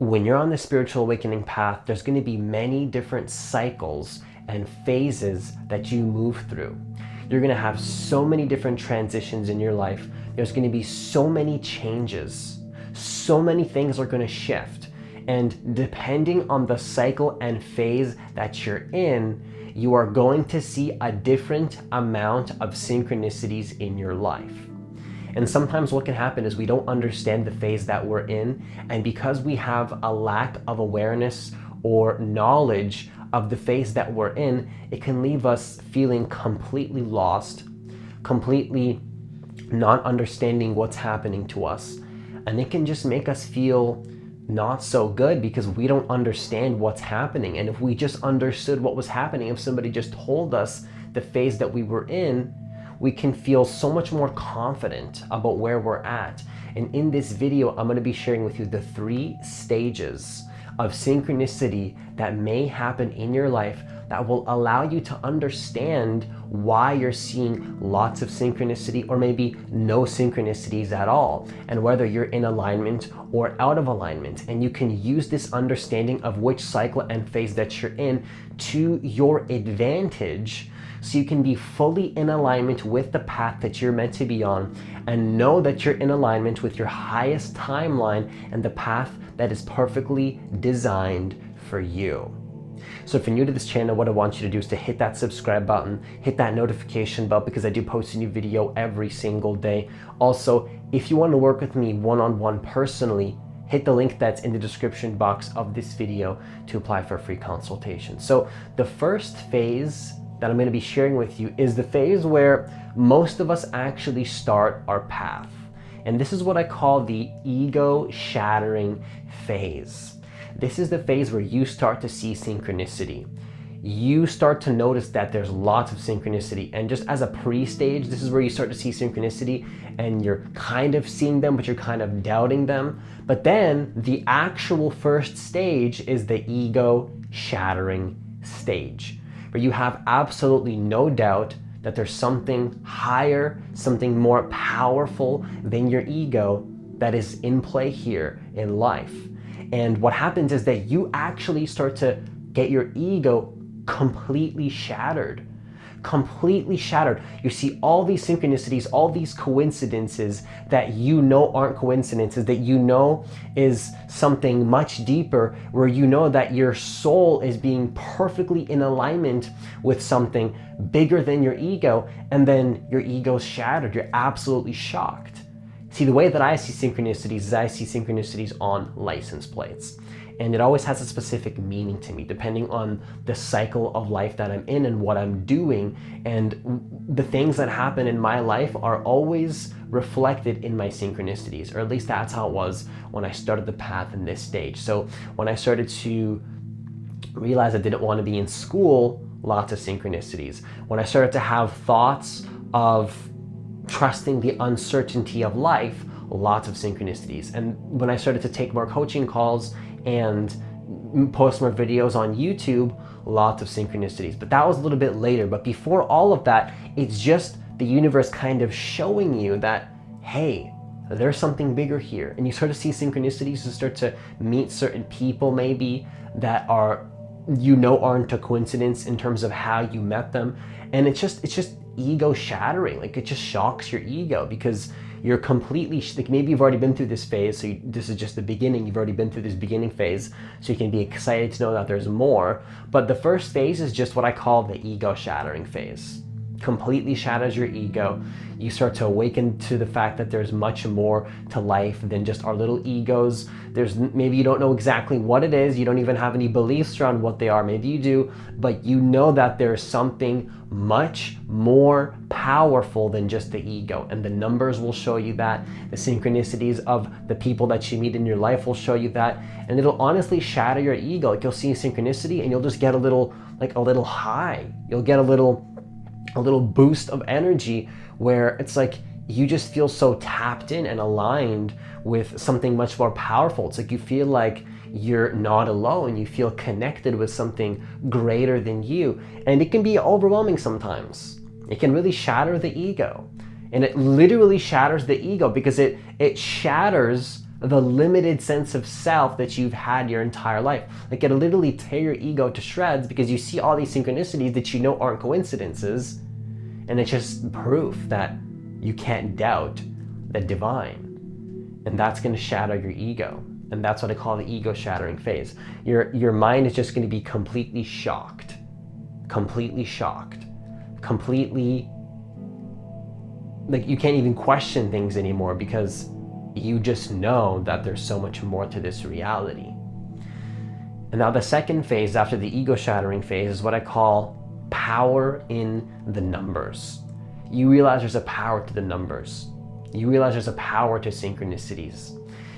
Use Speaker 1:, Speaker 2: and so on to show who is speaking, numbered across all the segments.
Speaker 1: When you're on the spiritual awakening path, there's going to be many different cycles and phases that you move through. You're going to have so many different transitions in your life. There's going to be so many changes. So many things are going to shift. And depending on the cycle and phase that you're in, you are going to see a different amount of synchronicities in your life. And sometimes what can happen is we don't understand the phase that we're in, and because we have a lack of awareness or knowledge of the phase that we're in, it can leave us feeling completely lost, completely not understanding what's happening to us. And it can just make us feel not so good because we don't understand what's happening. And if we just understood what was happening, if somebody just told us the phase that we were in, we can feel so much more confident about where we're at. And in this video, I'm going to be sharing with you the 3 stages of synchronicity that may happen in your life that will allow you to understand why you're seeing lots of synchronicity or maybe no synchronicities at all, and whether you're in alignment or out of alignment. And you can use this understanding of which cycle and phase that you're in to your advantage, so you can be fully in alignment with the path that you're meant to be on, and know that you're in alignment with your highest timeline and the path that is perfectly designed for you. So if you're new to this channel, what I want you to do is to hit that subscribe button, hit that notification bell, because I do post a new video every single day. Also, if you want to work with me one-on-one personally, hit the link that's in the description box of this video to apply for a free consultation. So the first phase that I'm going to be sharing with you is the phase where most of us actually start our path. And this is what I call the ego shattering phase. This is the phase where you start to see synchronicity. You start to notice that there's lots of synchronicity. And just as a pre-stage, this is where you start to see synchronicity and you're kind of seeing them, but you're kind of doubting them. But then the actual first stage is the ego shattering stage, where you have absolutely no doubt that there's something higher, something more powerful than your ego that is in play here in life. And what happens is that you actually start to get your ego completely shattered. Completely shattered. You see all these synchronicities, all these coincidences that you know aren't coincidences, that you know is something much deeper, where you know that your soul is being perfectly in alignment with something bigger than your ego, and then your ego's shattered. You're absolutely shocked. See, the way that I see synchronicities is I see synchronicities on license plates. And it always has a specific meaning to me, depending on the cycle of life that I'm in and what I'm doing. And the things that happen in my life are always reflected in my synchronicities, or at least that's how it was when I started the path in this stage. So when I started to realize I didn't want to be in school, lots of synchronicities. When I started to have thoughts of trusting the uncertainty of life, lots of synchronicities. And when I started to take more coaching calls and post more videos on YouTube, lots of synchronicities. But that was a little bit later. But before all of that, it's just the universe kind of showing you that, hey, there's something bigger here. And you start to see synchronicities, you start to meet certain people maybe that are, you know, aren't a coincidence in terms of how you met them. And it's just ego shattering. Like, it just shocks your ego because you're completely, like, maybe you've already been through this phase, so this is just the beginning. You've already been through this beginning phase, so you can be excited to know that there's more. But the first phase is just what I call the ego shattering phase. Completely shatters your ego. You start to awaken to the fact that there's much more to life than just our little egos. There's, maybe you don't know exactly what it is. You don't even have any beliefs around what they are. Maybe you do, but you know that there's something much more powerful than just the ego. And the numbers will show you that. The synchronicities of the people that you meet in your life will show you that. And it'll honestly shatter your ego. Like, you'll see a synchronicity and you'll just get a little high. You'll get a little boost of energy where it's like you just feel so tapped in and aligned with something much more powerful. It's like you feel like you're not alone. You feel connected with something greater than you. And it can be overwhelming sometimes. It can really shatter the ego. And it literally shatters the ego because it shatters the limited sense of self that you've had your entire life. Like, it'll literally tear your ego to shreds because you see all these synchronicities that you know aren't coincidences, and it's just proof that you can't doubt the divine. And that's going to shatter your ego. And that's what I call the ego shattering phase. Your mind is just going to be completely shocked, completely, like, you can't even question things anymore because you just know that there's so much more to this reality. And now the second phase after the ego shattering phase is what I call power in the numbers. You realize there's a power to the numbers. You realize there's a power to synchronicities.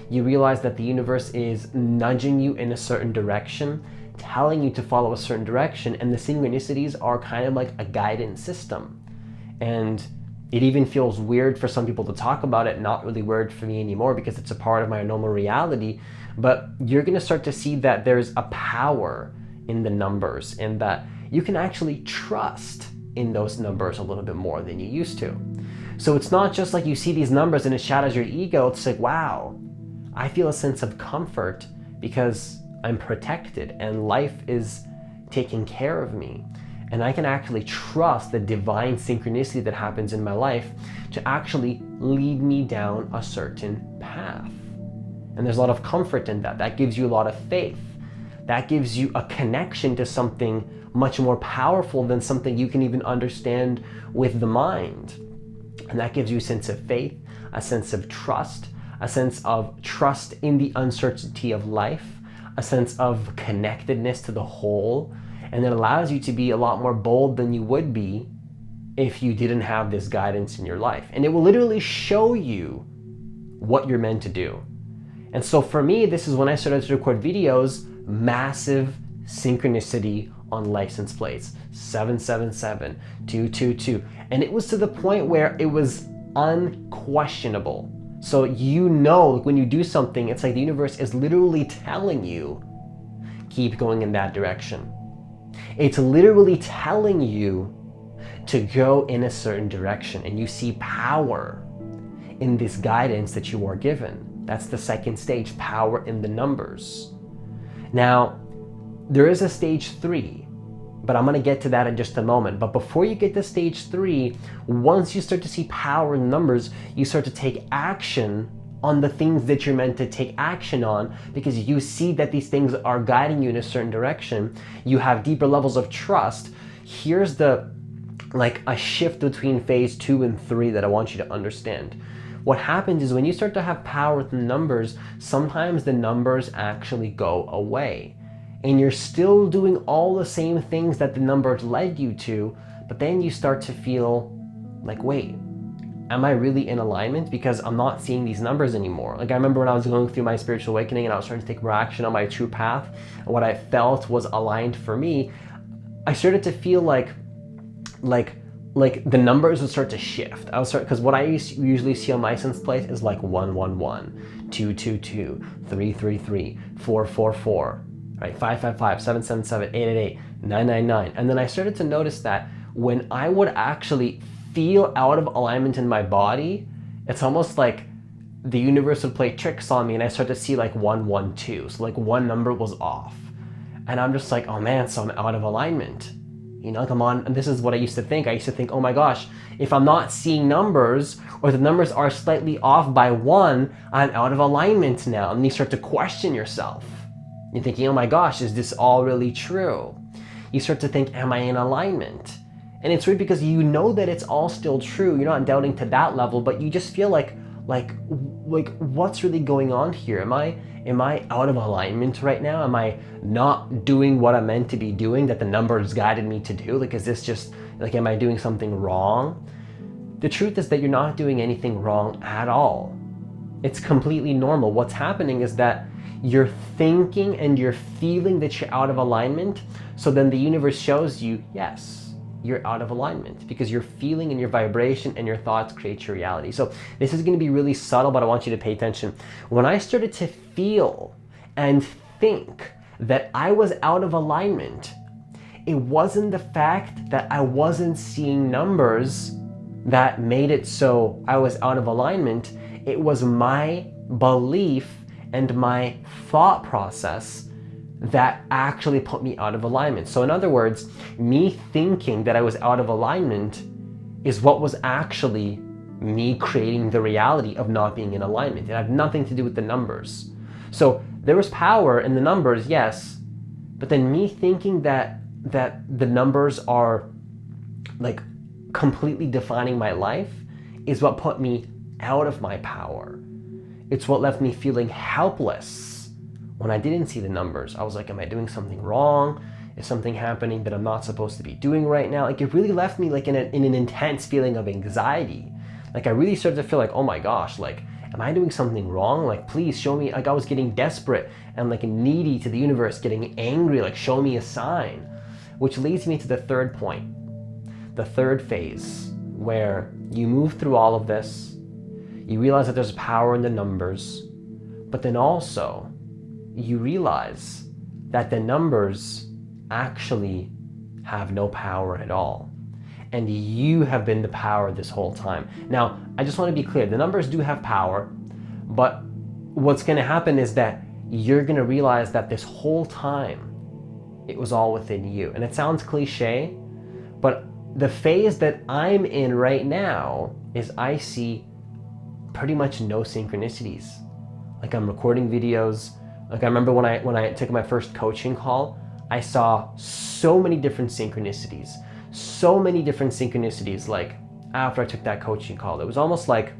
Speaker 1: You realize that the universe is nudging you in a certain direction, telling you to follow a certain direction, and the synchronicities are kind of like a guidance system. And it even feels weird for some people to talk about it, not really weird for me anymore because it's a part of my normal reality. But you're going to start to see that there's a power in the numbers and that you can actually trust in those numbers a little bit more than you used to. So it's not just like you see these numbers and it shatters your ego. It's like, wow, I feel a sense of comfort because I'm protected and life is taking care of me. And I can actually trust the divine synchronicity that happens in my life to actually lead me down a certain path. And there's a lot of comfort in that. That gives you a lot of faith. That gives you a connection to something much more powerful than something you can even understand with the mind. And that gives you a sense of faith, a sense of trust in the uncertainty of life, a sense of connectedness to the whole. And it allows you to be a lot more bold than you would be if you didn't have this guidance in your life. And it will literally show you what you're meant to do. And so for me, this is when I started to record videos, massive synchronicity on license plates, 777, 222. And it was to the point where it was unquestionable. So you know, when you do something, it's like the universe is literally telling you, keep going in that direction. It's literally telling you to go in a certain direction, and you see power in this guidance that you are given. That's the second stage, power in the numbers. Now, there is a stage 3, but I'm going to get to that in just a moment. But before you get to stage 3, once you start to see power in numbers, you start to take action on the things that you're meant to take action on because you see that these things are guiding you in a certain direction. You have deeper levels of trust. Here's a shift between phase 2 and 3 that I want you to understand. What happens is when you start to have power with the numbers, sometimes the numbers actually go away. And you're still doing all the same things that the numbers led you to, but then you start to feel like, wait, am I really in alignment? Because I'm not seeing these numbers anymore. Like, I remember when I was going through my spiritual awakening and I was starting to take more action on my true path, and what I felt was aligned for me, I started to feel like the numbers would start to shift. Because what I usually see on my license plate is like 111, 222, 333, 444, right? 555, 777, 888, 999. And then I started to notice that when I would actually feel out of alignment in my body, it's almost like the universe would play tricks on me, and I start to see like 112. So like one number was off. And I'm just like, oh man, so I'm out of alignment. You know, come on. And this is what I used to think. I used to think, oh my gosh, if I'm not seeing numbers, or the numbers are slightly off by 1, I'm out of alignment now. And you start to question yourself. You're thinking, oh my gosh, is this all really true? You start to think, am I in alignment? And it's weird because you know that it's all still true. You're not doubting to that level, but you just feel like what's really going on here? Am I out of alignment right now? Am I not doing what I'm meant to be doing that the numbers guided me to do? Like, is this just like, am I doing something wrong? The truth is that you're not doing anything wrong at all. It's completely normal. What's happening is that you're thinking and you're feeling that you're out of alignment. So then the universe shows you, yes, you're out of alignment, because your feeling and your vibration and your thoughts create your reality. So this is going to be really subtle, but I want you to pay attention. When I started to feel and think that I was out of alignment, it wasn't the fact that I wasn't seeing numbers that made it so I was out of alignment. It was my belief and my thought process that actually put me out of alignment. So in other words, me thinking that I was out of alignment is what was actually me creating the reality of not being in alignment. It had nothing to do with the numbers. So there was power in the numbers, yes, but then me thinking that the numbers are like completely defining my life is what put me out of my power. It's what left me feeling helpless when I didn't see the numbers. I was like, am I doing something wrong? Is something happening that I'm not supposed to be doing right now? Like, it really left me like in an intense feeling of anxiety. Like, I really started to feel like, oh my gosh, like, am I doing something wrong? Like, please show me. Like, I was getting desperate and like needy to the universe, getting angry, like, show me a sign. Which leads me to the third point, the third phase, where you move through all of this, you realize that there's power in the numbers, but then also you realize that the numbers actually have no power at all. And you have been the power this whole time. Now, I just want to be clear, the numbers do have power, but what's going to happen is that you're going to realize that this whole time, it was all within you. And it sounds cliche, but the phase that I'm in right now is I see pretty much no synchronicities. Like, I'm recording videos. Like, I remember when I took my first coaching call, I saw so many different synchronicities. Like, after I took that coaching call, it was almost like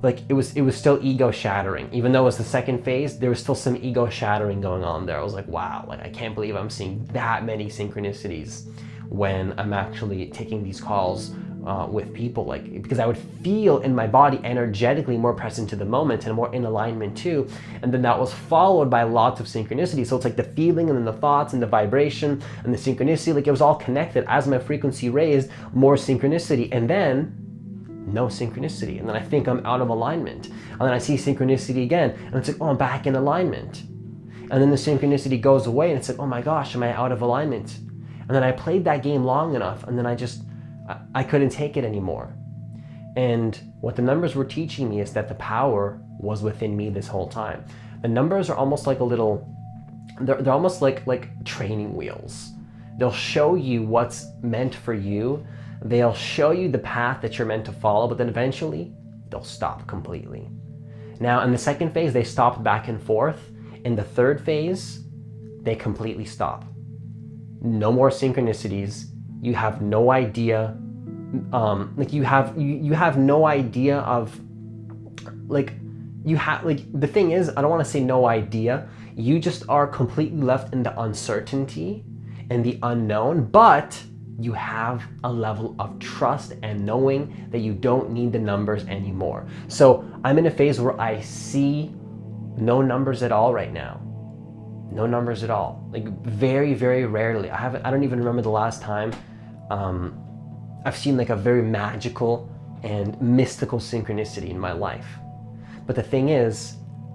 Speaker 1: it was still ego shattering. Even though it was the second phase, there was still some ego shattering going on there. I was like, wow, like, I can't believe I'm seeing that many synchronicities when I'm actually taking these calls with people, like, because I would feel in my body energetically more present to the moment and more in alignment too. And then that was followed by lots of synchronicity. So it's like the feeling and then the thoughts and the vibration and the synchronicity, like, it was all connected. As my frequency raised, more synchronicity, and then no synchronicity. And then I think I'm out of alignment. And then I see synchronicity again, and it's like, oh, I'm back in alignment. And then the synchronicity goes away, and it's like, oh my gosh, am I out of alignment? And then I played that game long enough, and then I couldn't take it anymore. And what the numbers were teaching me is that the power was within me this whole time. The numbers are almost like they're almost like training wheels. They'll show you what's meant for you. They'll show you the path that you're meant to follow, but then eventually they'll stop completely. Now, in the second phase, they stopped back and forth. In the third phase, they completely stop. No more synchronicities. You have no idea. You have no idea of, the thing is, I don't want to say no idea. You just are completely left in the uncertainty and the unknown, but you have a level of trust and knowing that you don't need the numbers anymore. So I'm in a phase where I see no numbers at all right now. No numbers at all. Like, very, very rarely. I don't even remember the last time I've seen like a very magical and mystical synchronicity in my life. But the thing is,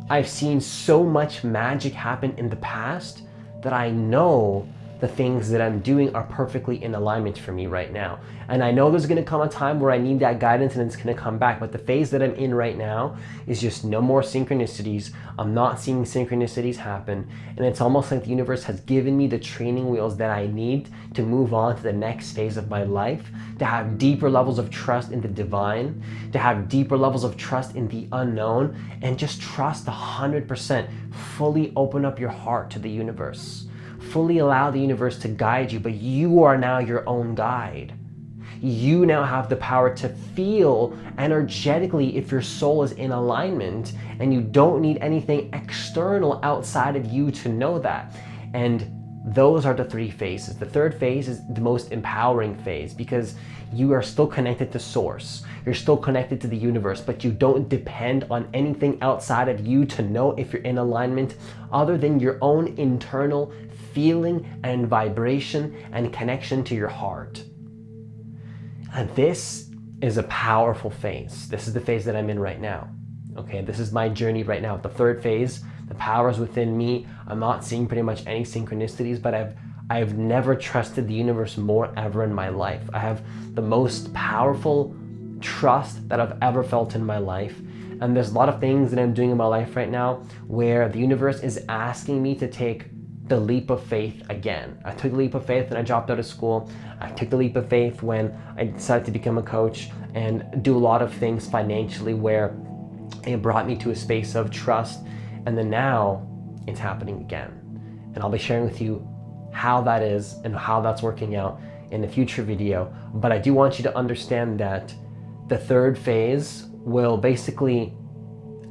Speaker 1: I've seen so much magic happen in the past that I know the things that I'm doing are perfectly in alignment for me right now. And I know there's gonna come a time where I need that guidance and it's gonna come back, but the phase that I'm in right now is just no more synchronicities. I'm not seeing synchronicities happen. And it's almost like the universe has given me the training wheels that I need to move on to the next phase of my life, to have deeper levels of trust in the divine, to have deeper levels of trust in the unknown, and just trust 100%. Fully open up your heart to the universe. Fully allow the universe to guide you, but you are now your own guide. You now have the power to feel energetically if your soul is in alignment, and you don't need anything external outside of you to know that. And those are the three phases. The third phase is the most empowering phase because you are still connected to source. You're still connected to the universe, but you don't depend on anything outside of you to know if you're in alignment other than your own internal feeling and vibration and connection to your heart. And this is a powerful phase. This is the phase that I'm in right now. Okay, this is my journey right now. The third phase, the power is within me. I'm not seeing pretty much any synchronicities, but I've never trusted the universe more ever in my life. I have the most powerful trust that I've ever felt in my life. And there's a lot of things that I'm doing in my life right now where the universe is asking me to take the leap of faith again. I took the leap of faith when I dropped out of school. I took the leap of faith when I decided to become a coach and do a lot of things financially where it brought me to a space of trust. And then now it's happening again. And I'll be sharing with you how that is and how that's working out in a future video. But I do want you to understand that the third phase will basically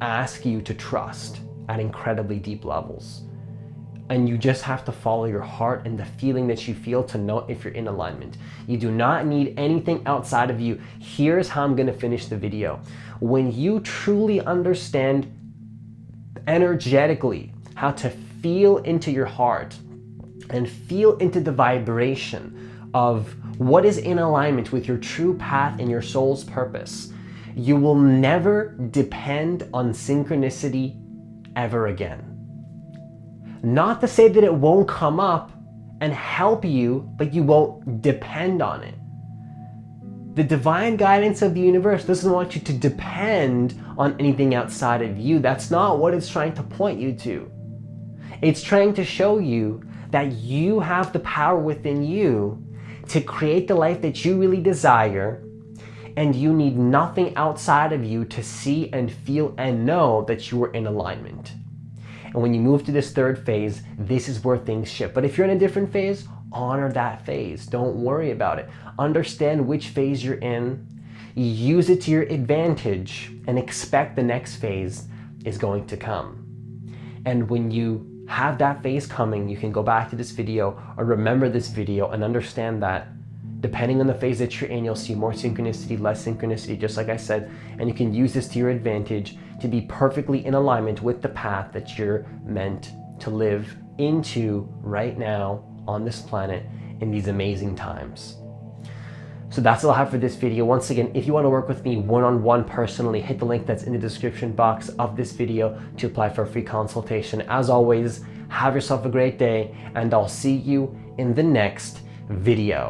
Speaker 1: ask you to trust at incredibly deep levels. And you just have to follow your heart and the feeling that you feel to know if you're in alignment. You do not need anything outside of you. Here's how I'm gonna finish the video. When you truly understand energetically how to feel into your heart and feel into the vibration of what is in alignment with your true path and your soul's purpose, you will never depend on synchronicity ever again. Not to say that it won't come up and help you, but you won't depend on it. The divine guidance of the universe doesn't want you to depend on anything outside of you. That's not what it's trying to point you to. It's trying to show you that you have the power within you to create the life that you really desire, and you need nothing outside of you to see and feel and know that you are in alignment. And when you move to this third phase, this is where things shift. But if you're in a different phase, honor that phase. Don't worry about it. Understand which phase you're in, use it to your advantage, and expect the next phase is going to come. And when you have that phase coming, you can go back to this video or remember this video and understand that depending on the phase that you're in, you'll see more synchronicity, less synchronicity, just like I said, and you can use this to your advantage to be perfectly in alignment with the path that you're meant to live into right now on this planet in these amazing times. So that's all I have for this video. Once again, if you want to work with me one-on-one personally, hit the link that's in the description box of this video to apply for a free consultation. As always, have yourself a great day, and I'll see you in the next video.